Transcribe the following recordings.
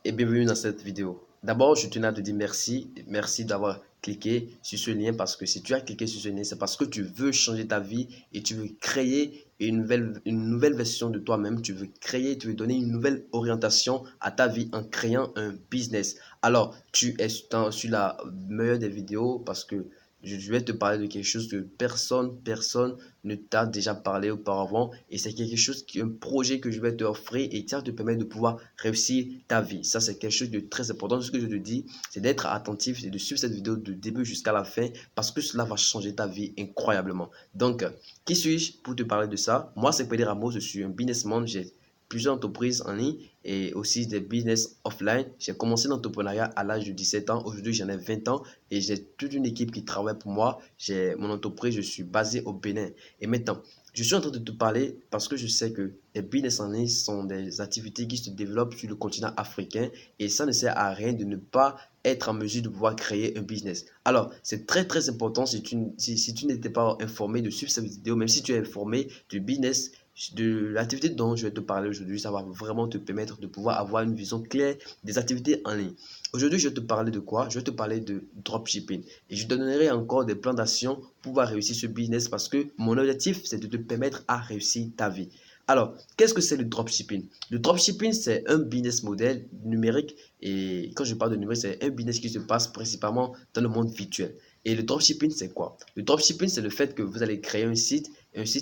et bienvenue dans cette vidéo. D'abord, je tenais à te dire merci. Merci d'avoir cliqué sur ce lien parce que si tu as cliqué sur ce lien, c'est parce que tu veux changer ta vie et tu veux créer une nouvelle version de toi-même. Tu veux créer, tu veux donner une nouvelle orientation à ta vie en créant un business. Alors, tu es sur la meilleure des vidéos parce que je vais te parler de quelque chose que personne ne t'a déjà parlé auparavant. Et c'est quelque chose un projet que je vais te offrir et ça te permet de pouvoir réussir ta vie. Ça, c'est quelque chose de très important. Ce que je te dis, c'est d'être attentif et de suivre cette vidéo du début jusqu'à la fin parce que cela va changer ta vie incroyablement. Donc, qui suis-je pour te parler de ça? Moi, c'est Pédé Ramos, je suis un businessman. J'ai plusieurs entreprises en ligne et aussi des business offline. J'ai commencé l'entrepreneuriat à l'âge de 17 ans. Aujourd'hui, j'en ai 20 ans et j'ai toute une équipe qui travaille pour moi. J'ai mon entreprise, je suis basé au Bénin. Et maintenant, je suis en train de te parler parce que je sais que les business en ligne sont des activités qui se développent sur le continent africain et ça ne sert à rien de ne pas être en mesure de pouvoir créer un business. Alors, c'est très important si tu n'étais pas informé de suivre cette vidéo, même si tu es informé du business, de l'activité dont je vais te parler aujourd'hui, ça va vraiment te permettre de pouvoir avoir une vision claire des activités en ligne. Aujourd'hui, je vais te parler de quoi? Je vais te parler de dropshipping. Et je te donnerai encore des plans d'action pour pouvoir réussir ce business parce que mon objectif, c'est de te permettre à réussir ta vie. Alors, qu'est-ce que c'est le dropshipping? Le dropshipping, c'est un business model numérique. Et quand je parle de numérique, c'est un business qui se passe principalement dans le monde virtuel. Et le dropshipping, c'est quoi? Le dropshipping, c'est le fait que vous allez créer un site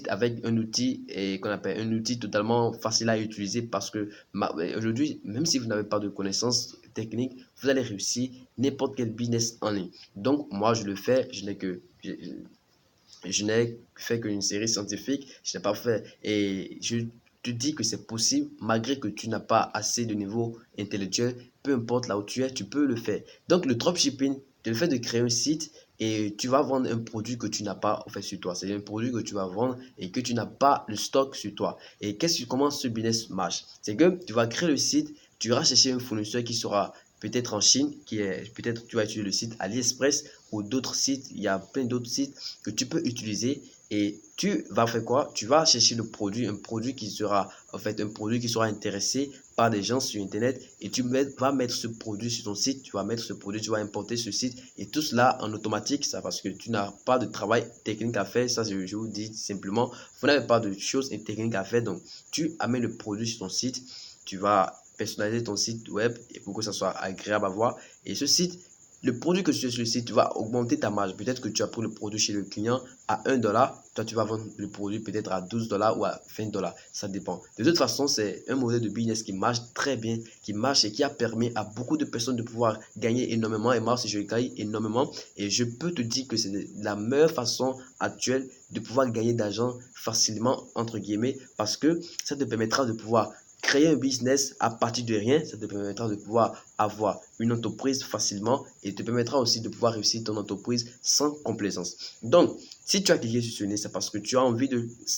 avec un outil qu'on appelle un outil totalement facile à utiliser parce que aujourd'hui, même si vous n'avez pas de connaissances techniques, vous allez réussir n'importe quel business en ligne. Donc, moi, je le fais, je n'ai fait qu'une série scientifique, je n'ai pas fait. Et je te dis que c'est possible, malgré que tu n'as pas assez de niveau intellectuel, peu importe là où tu es, tu peux le faire. Donc, le dropshipping, c'est le fait de créer un site et tu vas vendre un produit que tu n'as pas fait sur toi. C'est un produit que tu vas vendre et que tu n'as pas le stock sur toi. Et comment ce business marche? C'est que tu vas créer le site, tu vas chercher un fournisseur qui sera peut-être en Chine, peut-être tu vas utiliser le site AliExpress ou d'autres sites, il y a plein d'autres sites que tu peux utiliser et tu vas faire quoi? Tu vas chercher le produit, un produit qui sera en fait un produit qui sera intéressé par des gens sur internet et tu vas mettre ce produit sur ton site, tu vas mettre ce produit, tu vas importer ce site et tout cela en automatique, ça parce que tu n'as pas de travail technique à faire, ça je vous dis simplement, vous n'avez pas de choses techniques à faire donc tu amènes le produit sur ton site, tu vas personnaliser ton site web pour que ça soit agréable à voir et ce site le produit que tu as sur le site, tu vas augmenter ta marge. Peut-être que tu as pris le produit chez le client à 1$. Toi, tu vas vendre le produit peut-être à 12$ ou à 20$. Ça dépend. De toute façon, c'est un modèle de business qui marche très bien, qui marche et qui a permis à beaucoup de personnes de pouvoir gagner énormément. Et moi aussi, je gagne énormément. Et je peux te dire que c'est la meilleure façon actuelle de pouvoir gagner d'argent facilement, entre guillemets, parce que ça te permettra de pouvoir créer un business à partir de rien, ça te permettra de pouvoir avoir une entreprise facilement et te permettra aussi de pouvoir réussir ton entreprise sans complaisance. Donc, si tu as cliqué sur ce lien, c'est parce que tu as envie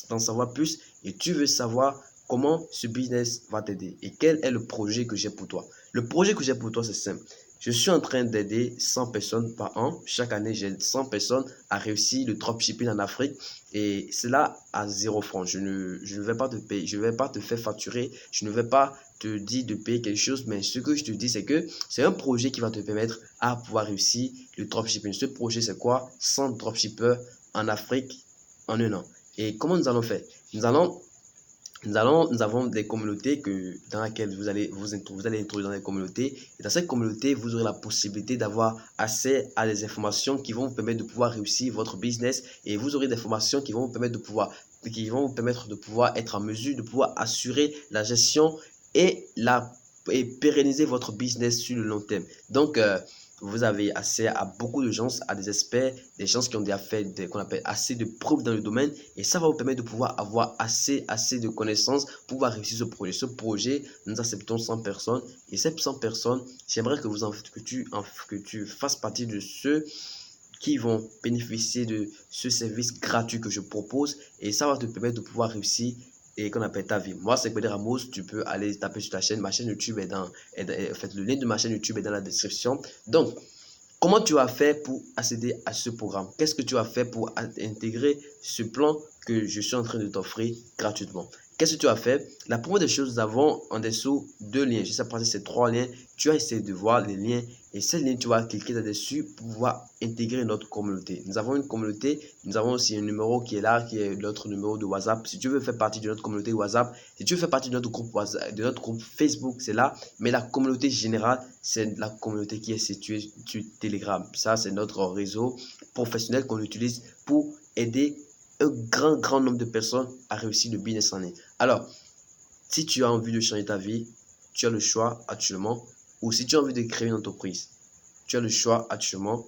d'en savoir plus et tu veux savoir comment ce business va t'aider et quel est le projet que j'ai pour toi. Le projet que j'ai pour toi, c'est simple. Je suis en train d'aider 100 personnes par an. Chaque année, j'ai 100 personnes à réussir le dropshipping en Afrique. Et cela à 0 francs. Je ne vais pas te payer, je ne vais pas te faire facturer, je ne vais pas te dire de payer quelque chose, mais ce que je te dis, c'est que c'est un projet qui va te permettre à pouvoir réussir le dropshipping. Ce projet, c'est quoi? 100 dropshippers en Afrique en un an. Et comment nous allons faire? Nous avons des communautés dans lesquelles vous allez introduire dans les communautés. Et dans cette communauté, vous aurez la possibilité d'avoir accès à des informations qui vont vous permettre de pouvoir réussir votre business. Et vous aurez des formations qui vont vous permettre de pouvoir être en mesure de pouvoir assurer la gestion et pérenniser votre business sur le long terme. Donc, vous avez accès à beaucoup de gens, à des experts, des gens qui ont déjà fait qu'on appelle assez de preuves dans le domaine et ça va vous permettre de pouvoir avoir assez de connaissances pour pouvoir réussir ce projet. Ce projet, nous acceptons 100 personnes et ces 100 personnes, j'aimerais que tu fasses partie de ceux qui vont bénéficier de ce service gratuit que je propose et ça va te permettre de pouvoir réussir et qu'on appelle ta vie. Moi, c'est Pédé Ramos. Tu peux aller taper sur ta chaîne. Ma chaîne YouTube en fait, le lien de ma chaîne YouTube est dans la description. Donc, comment tu as fait pour accéder à ce programme? Qu'est-ce que tu as fait pour intégrer ce plan que je suis en train de t'offrir gratuitement. Qu'est-ce que tu as fait? La première des choses, nous avons en dessous 2 liens. Juste après ces 3 liens, tu as essayé de voir les liens. Et ces liens, tu vas cliquer là-dessus pour pouvoir intégrer notre communauté. Nous avons une communauté, nous avons aussi un numéro qui est là, qui est notre numéro de WhatsApp. Si tu veux faire partie de notre communauté WhatsApp, si tu veux faire partie de notre groupe WhatsApp, de notre groupe Facebook, c'est là. Mais la communauté générale, c'est la communauté qui est située sur Telegram. Ça, c'est notre réseau professionnel qu'on utilise pour aider un grand nombre de personnes à réussir le business en ligne. Alors, si tu as envie de changer ta vie, tu as le choix actuellement. Ou si tu as envie de créer une entreprise, tu as le choix actuellement,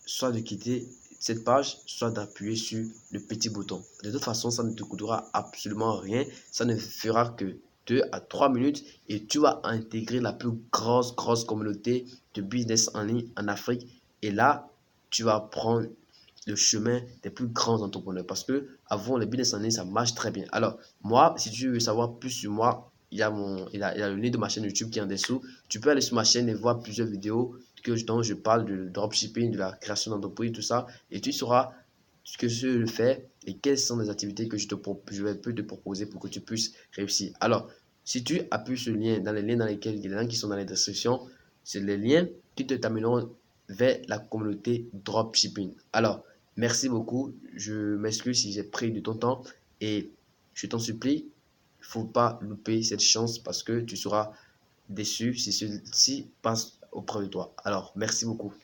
soit de quitter cette page, soit d'appuyer sur le petit bouton. De toute façon, ça ne te coûtera absolument rien. Ça ne fera que 2 à 3 minutes et tu vas intégrer la plus grosse communauté de business en ligne en Afrique. Et là, tu vas prendre le chemin des plus grands entrepreneurs parce que avant les business en ligne, ça marche très bien. Alors, moi, si tu veux savoir plus sur moi, il y a le lien de ma chaîne YouTube qui est en dessous. Tu peux aller sur ma chaîne et voir plusieurs vidéos dont je parle de dropshipping, de la création d'entreprise, tout ça. Et tu sauras ce que je fais et quelles sont les activités que je peux te proposer pour que tu puisses réussir. Alors, si tu appuies sur le lien, dans les liens dans lesquels il y a des liens qui sont dans les descriptions, c'est les liens qui te termineront vers la communauté dropshipping. Alors, merci beaucoup. Je m'excuse si j'ai pris de ton temps et je t'en supplie, il ne faut pas louper cette chance parce que tu seras déçu si ceci passe auprès de toi. Alors, merci beaucoup.